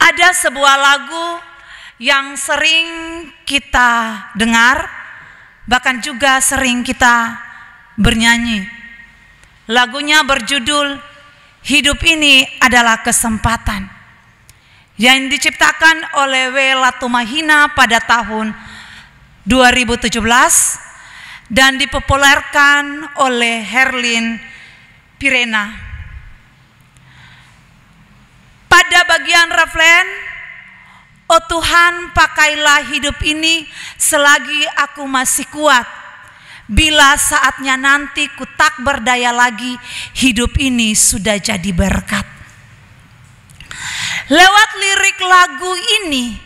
Ada sebuah lagu yang sering kita dengar, bahkan juga sering kita bernyanyi. Lagunya berjudul Hidup Ini Adalah Kesempatan, yang diciptakan oleh W. Latumahina pada tahun 2017 dan dipopulerkan oleh Herlin Pirena. Pada bagian refren, "Oh Tuhan, pakailah hidup ini selagi aku masih kuat. Bila saatnya nanti ku tak berdaya lagi, hidup ini sudah jadi berkat." Lewat lirik lagu ini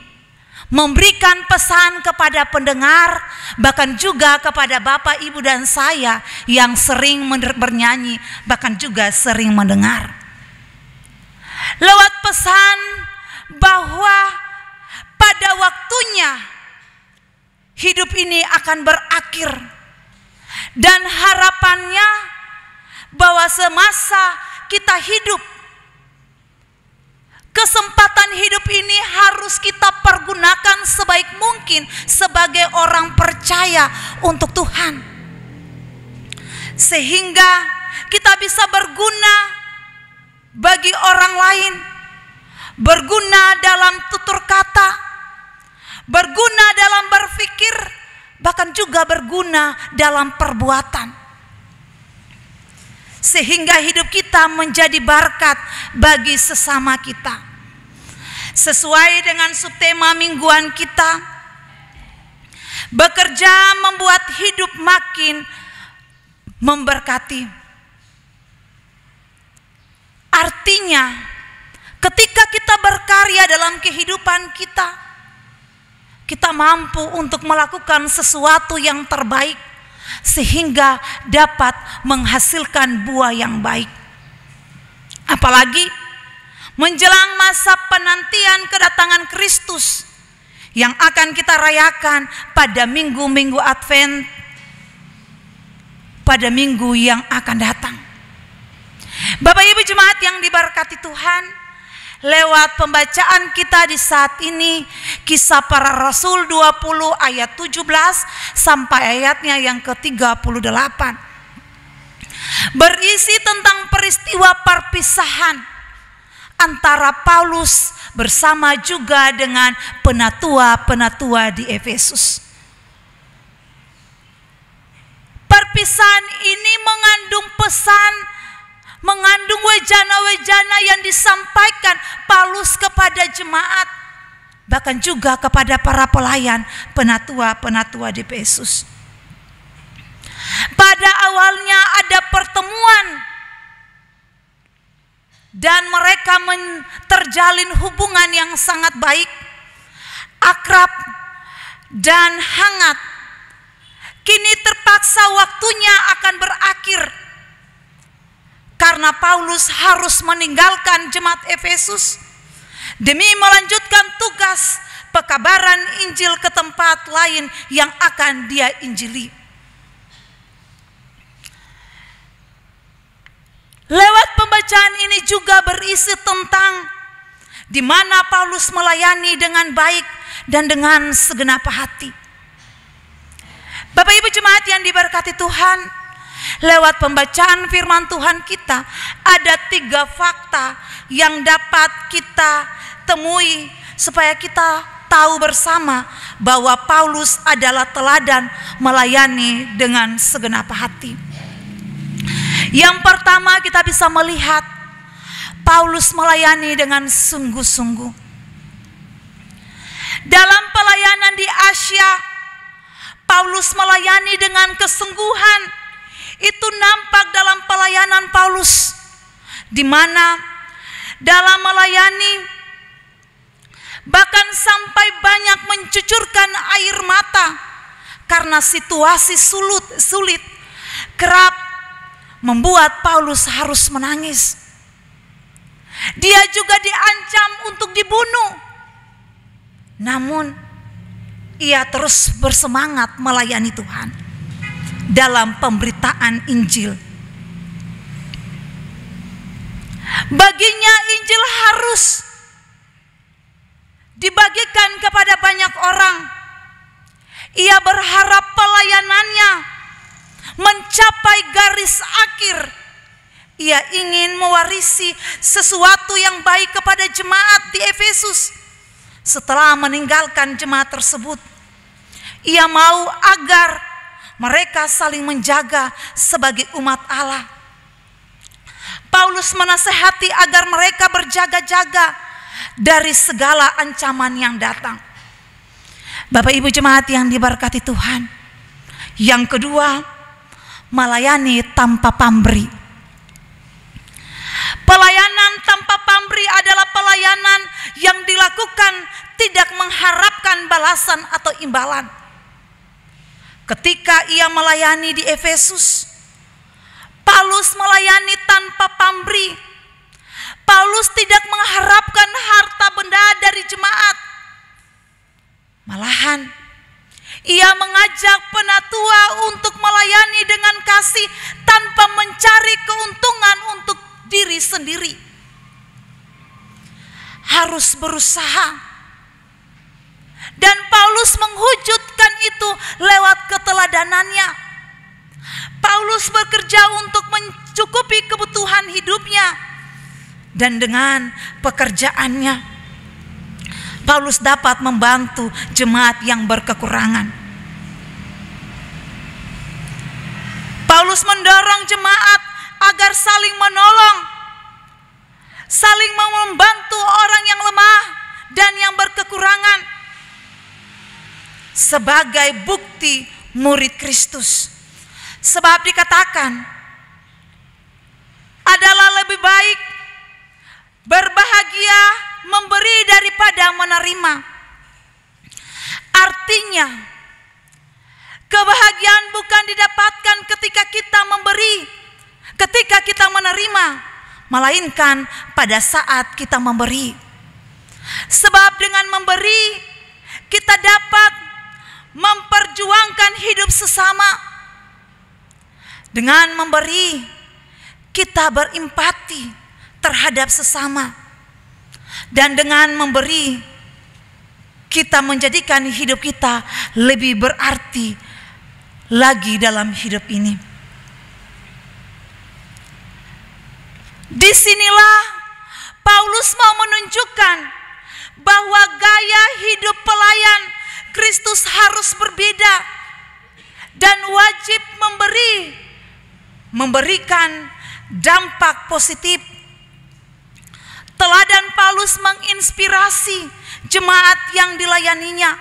memberikan pesan kepada pendengar, bahkan juga kepada Bapak, Ibu, dan saya yang sering bernyanyi, bahkan juga sering mendengar. Lewat pesan bahwa pada waktunya hidup ini akan berakhir, dan harapannya bahwa semasa kita hidup, kesempatan hidup ini harus kita pergunakan sebaik mungkin sebagai orang percaya untuk Tuhan, sehingga kita bisa berguna bagi orang lain, berguna dalam tutur kata, berguna dalam berpikir, bahkan juga berguna dalam perbuatan, sehingga hidup kita menjadi berkat bagi sesama kita. Sesuai dengan subtema mingguan kita, bekerja membuat hidup makin memberkati. Artinya, ketika kita berkarya dalam kehidupan kita, kita mampu untuk melakukan sesuatu yang terbaik sehingga dapat menghasilkan buah yang baik. Apalagi menjelang masa penantian kedatangan Kristus yang akan kita rayakan pada minggu-minggu Advent, pada minggu yang akan datang. Bapak Ibu jemaat yang diberkati Tuhan, lewat pembacaan kita di saat ini, Kisah Para Rasul 20 ayat 17 sampai ayatnya yang ke-38, berisi tentang peristiwa perpisahan antara Paulus bersama juga dengan penatua-penatua di Efesus. Perpisahan ini mengandung pesan, mengandung wejana-wejana yang disampaikan Paulus kepada jemaat, bahkan juga kepada para pelayan penatua-penatua di Efesus. Pada awalnya ada pertemuan dan mereka terjalin hubungan yang sangat baik, akrab dan hangat. Kini terpaksa waktunya akan berakhir karena Paulus harus meninggalkan jemaat Efesus demi melanjutkan tugas pekabaran Injil ke tempat lain yang akan dia injili. Lewat pembacaan ini juga berisi tentang di mana Paulus melayani dengan baik dan dengan segenap hati. Bapak Ibu jemaat yang diberkati Tuhan, lewat pembacaan firman Tuhan kita ada 3 fakta yang dapat kita temui supaya kita tahu bersama bahwa Paulus adalah teladan melayani dengan segenap hati. Yang pertama, kita bisa melihat Paulus melayani dengan sungguh-sungguh. Dalam pelayanan di Asia, Paulus melayani dengan kesungguhan. Itu nampak dalam pelayanan Paulus, di mana dalam melayani bahkan sampai banyak mencucurkan air mata karena situasi sulit kerap membuat Paulus harus menangis. Dia juga diancam untuk dibunuh, namun ia terus bersemangat melayani Tuhan dalam pemberitaan Injil. Baginya Injil harus orang. Ia berharap pelayanannya mencapai garis akhir. Ia ingin mewarisi sesuatu yang baik kepada jemaat di Efesus. Setelah meninggalkan jemaat tersebut, ia mau agar mereka saling menjaga sebagai umat Allah. Paulus menasihati agar mereka berjaga-jaga dari segala ancaman yang datang. Bapak Ibu jemaat yang diberkati Tuhan. Yang kedua, melayani tanpa pamrih. Pelayanan tanpa pamrih adalah pelayanan yang dilakukan tidak mengharapkan balasan atau imbalan. Ketika ia melayani di Efesus, Paulus melayani tanpa pamrih. Paulus tidak mengharapkan harta benda dari jemaat. Malahan, ia mengajak penatua untuk melayani dengan kasih tanpa mencari keuntungan untuk diri sendiri. Harus berusaha. Dan Paulus menghujudkan itu lewat keteladanannya. Paulus bekerja untuk mencukupi kebutuhan hidupnya. Dan dengan pekerjaannya, Paulus dapat membantu jemaat yang berkekurangan. Paulus mendorong jemaat agar saling menolong, saling membantu orang yang lemah dan yang berkekurangan, sebagai bukti murid Kristus. Sebab dikatakan, adalah lebih baik berbahagia memberi daripada menerima. Artinya, kebahagiaan bukan didapatkan ketika kita memberi, ketika kita menerima, melainkan pada saat kita memberi. Sebab dengan memberi, kita dapat memperjuangkan hidup sesama. Dengan memberi, kita berempati terhadap sesama. Dan dengan memberi, kita menjadikan hidup kita lebih berarti lagi dalam hidup ini. Disinilah Paulus mau menunjukkan bahwa gaya hidup pelayan Kristus harus berbeda dan wajib memberikan dampak positif. Teladan Paulus menginspirasi jemaat yang dilayaninya.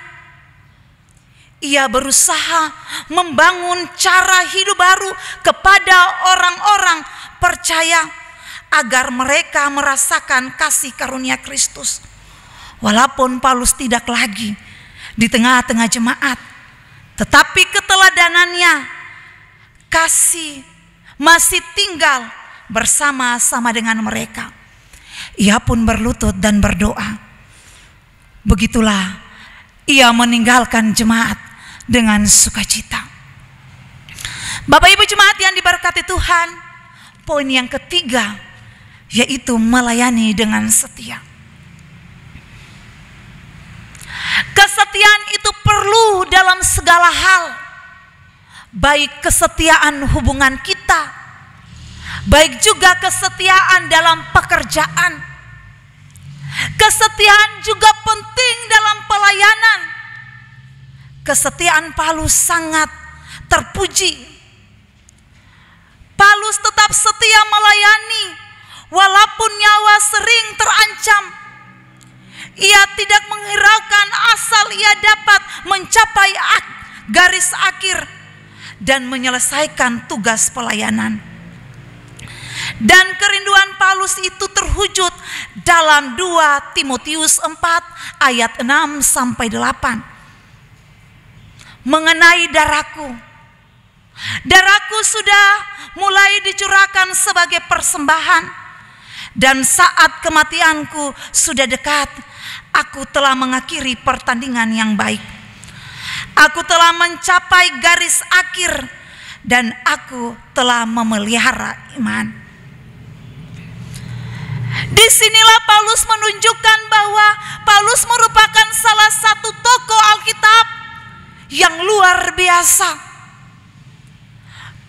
Ia berusaha membangun cara hidup baru kepada orang-orang percaya agar mereka merasakan kasih karunia Kristus. Walaupun Paulus tidak lagi di tengah-tengah jemaat, tetapi keteladanannya, kasih masih tinggal bersama-sama dengan mereka. Ia pun berlutut dan berdoa. Begitulah ia meninggalkan jemaat dengan sukacita. Bapak Ibu jemaat yang diberkati Tuhan, poin yang ketiga yaitu melayani dengan setia. Kesetiaan itu perlu dalam segala hal, baik kesetiaan hubungan kita, baik juga kesetiaan dalam pekerjaan. Kesetiaan juga penting dalam pelayanan. Kesetiaan Paulus sangat terpuji. Paulus tetap setia melayani walaupun nyawa sering terancam. Ia tidak menghiraukan asal ia dapat mencapai garis akhir dan menyelesaikan tugas pelayanan. Dan kerinduan Paulus itu terwujud dalam 2 Timotius 4 ayat 6 sampai 8. Mengenai darahku. Darahku sudah mulai dicurahkan sebagai persembahan, dan saat kematianku sudah dekat. Aku telah mengakhiri pertandingan yang baik. Aku telah mencapai garis akhir, dan aku telah memelihara iman. Disinilah Paulus menunjukkan bahwa Paulus merupakan salah satu tokoh biasa.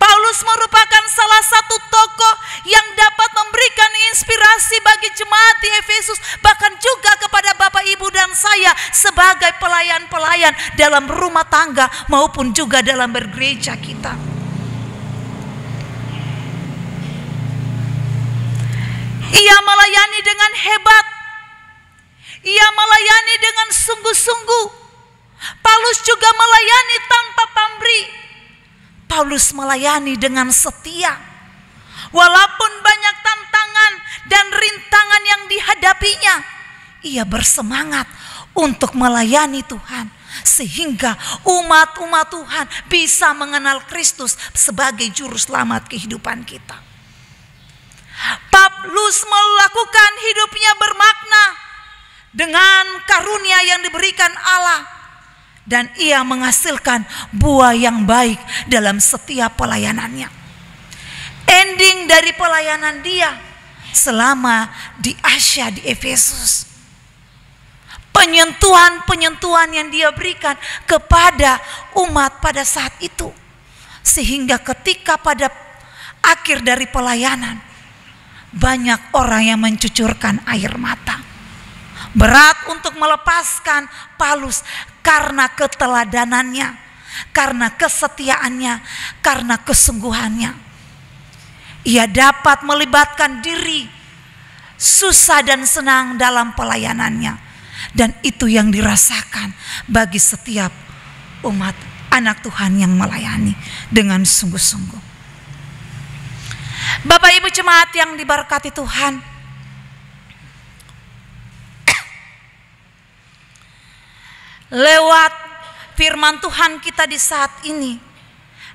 Paulus merupakan salah satu tokoh yang dapat memberikan inspirasi bagi jemaat di Efesus, bahkan juga kepada Bapak Ibu dan saya sebagai pelayan-pelayan dalam rumah tangga maupun juga dalam bergereja kita. Ia melayani dengan hebat. Ia melayani dengan sungguh-sungguh. Paulus juga melayani tanpa pamrih. Paulus melayani dengan setia. Walaupun banyak tantangan dan rintangan yang dihadapinya, ia bersemangat untuk melayani Tuhan. Sehingga umat-umat Tuhan bisa mengenal Kristus sebagai juru selamat kehidupan kita. Paulus melakukan hidupnya bermakna dengan karunia yang diberikan Allah. Dan ia menghasilkan buah yang baik dalam setiap pelayanannya. Ending dari pelayanan dia selama di Asia, di Efesus, penyentuhan-penyentuhan yang dia berikan kepada umat pada saat itu, sehingga ketika pada akhir dari pelayanan banyak orang yang mencucurkan air mata. Berat untuk melepaskan Paulus karena keteladanannya, karena kesetiaannya, karena kesungguhannya. Ia dapat melibatkan diri susah dan senang dalam pelayanannya. Dan itu yang dirasakan bagi setiap umat anak Tuhan yang melayani dengan sungguh-sungguh. Bapak Ibu jemaat yang diberkati Tuhan, lewat firman Tuhan kita di saat ini,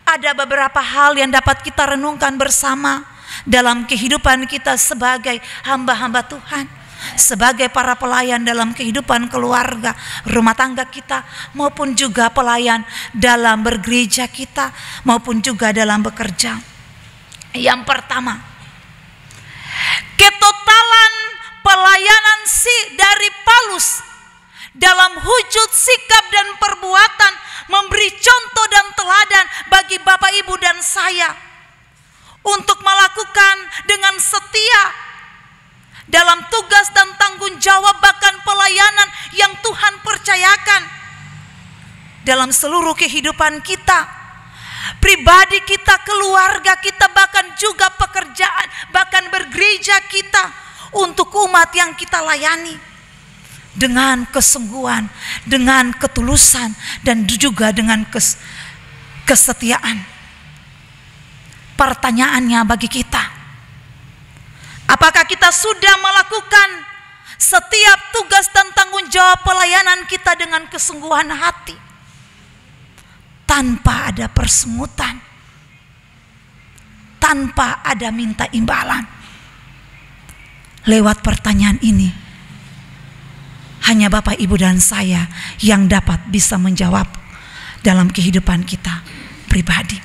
ada beberapa hal yang dapat kita renungkan bersama dalam kehidupan kita sebagai hamba-hamba Tuhan, sebagai para pelayan dalam kehidupan keluarga, rumah tangga kita, maupun juga pelayan dalam bergereja kita, maupun juga dalam bekerja. Yang pertama, ketotalan pelayanan dari Paulus dalam wujud sikap dan perbuatan memberi contoh dan teladan bagi Bapak Ibu dan saya untuk melakukan dengan setia dalam tugas dan tanggung jawab bahkan pelayanan yang Tuhan percayakan dalam seluruh kehidupan kita, pribadi kita, keluarga kita, bahkan juga pekerjaan, bahkan bergereja kita, untuk umat yang kita layani. Dengan kesungguhan, dengan ketulusan, dan juga dengan kesetiaan. Pertanyaannya bagi kita, apakah kita sudah melakukan setiap tugas dan tanggung jawab pelayanan kita dengan kesungguhan hati, tanpa ada persungutan, tanpa ada minta imbalan? Lewat pertanyaan ini, hanya Bapak, Ibu, dan saya yang dapat bisa menjawab dalam kehidupan kita pribadi.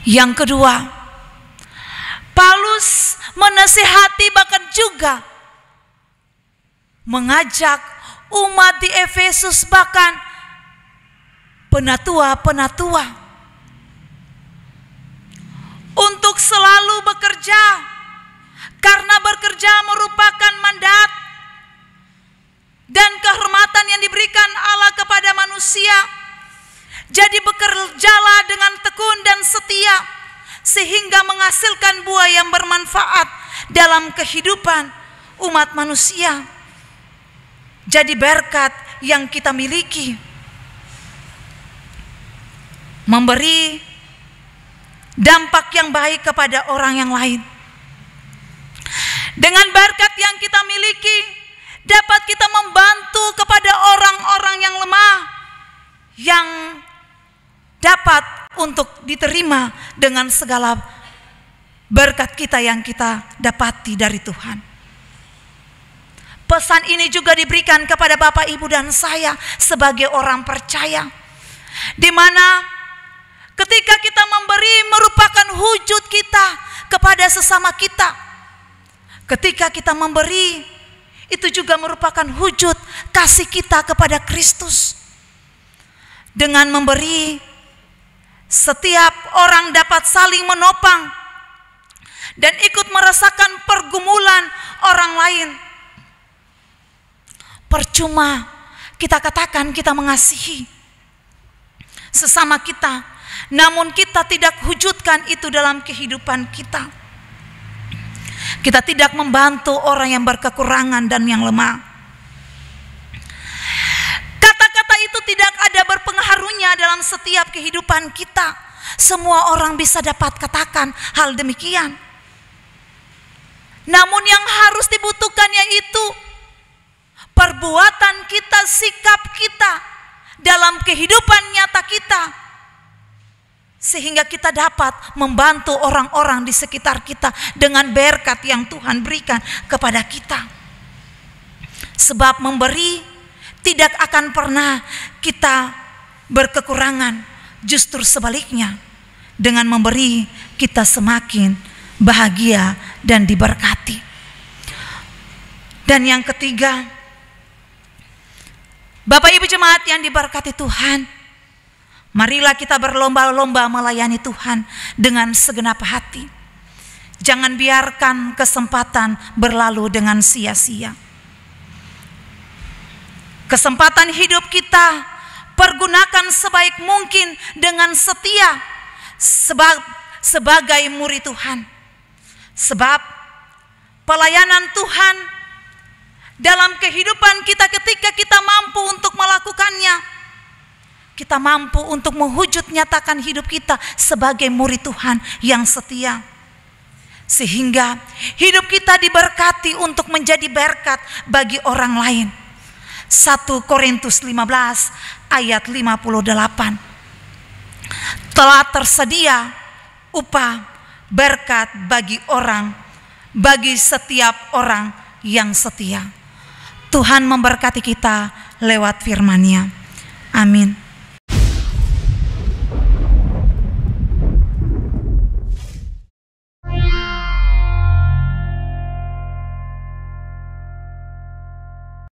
Yang kedua, Paulus menasihati bahkan juga mengajak umat di Efesus, bahkan penatua-penatua, untuk selalu bekerja, karena bekerja merupakan mandat dan kehormatan yang diberikan Allah kepada manusia. Jadi bekerjalah dengan tekun dan setia, sehingga menghasilkan buah yang bermanfaat dalam kehidupan umat manusia. Jadi berkat yang kita miliki memberi dampak yang baik kepada orang yang lain. Dengan berkat yang kita miliki, dapat kita membantu kepada orang-orang yang lemah, yang dapat untuk diterima dengan segala berkat kita yang kita dapati dari Tuhan. Pesan ini juga diberikan kepada Bapak, Ibu, dan saya sebagai orang percaya, di mana ketika kita memberi merupakan wujud kita kepada sesama kita. Ketika kita memberi, itu juga merupakan wujud kasih kita kepada Kristus. Dengan memberi, setiap orang dapat saling menopang dan ikut merasakan pergumulan orang lain. Percuma kita katakan kita mengasihi sesama kita, namun kita tidak wujudkan itu dalam kehidupan kita. Kita tidak membantu orang yang berkekurangan dan yang lemah. Kata-kata itu tidak ada berpengaruhnya dalam setiap kehidupan kita. Semua orang bisa dapat katakan hal demikian. Namun yang harus dibutuhkan yaitu perbuatan kita, sikap kita dalam kehidupan nyata kita, sehingga kita dapat membantu orang-orang di sekitar kita dengan berkat yang Tuhan berikan kepada kita. Sebab memberi tidak akan pernah kita berkekurangan, justru sebaliknya, dengan memberi kita semakin bahagia dan diberkati. Dan yang ketiga, Bapak Ibu jemaat yang diberkati Tuhan, marilah kita berlomba-lomba melayani Tuhan dengan segenap hati. Jangan biarkan kesempatan berlalu dengan sia-sia. Kesempatan hidup kita pergunakan sebaik mungkin dengan setia sebagai murid Tuhan. Sebab pelayanan Tuhan dalam kehidupan kita, ketika kita mampu untuk melakukannya, kita mampu untuk mewujud nyatakan hidup kita sebagai murid Tuhan yang setia, sehingga hidup kita diberkati untuk menjadi berkat bagi orang lain. 1 Korintus 15 ayat 58. Telah tersedia upah berkat bagi setiap orang yang setia. Tuhan memberkati kita lewat firman-Nya. Amin.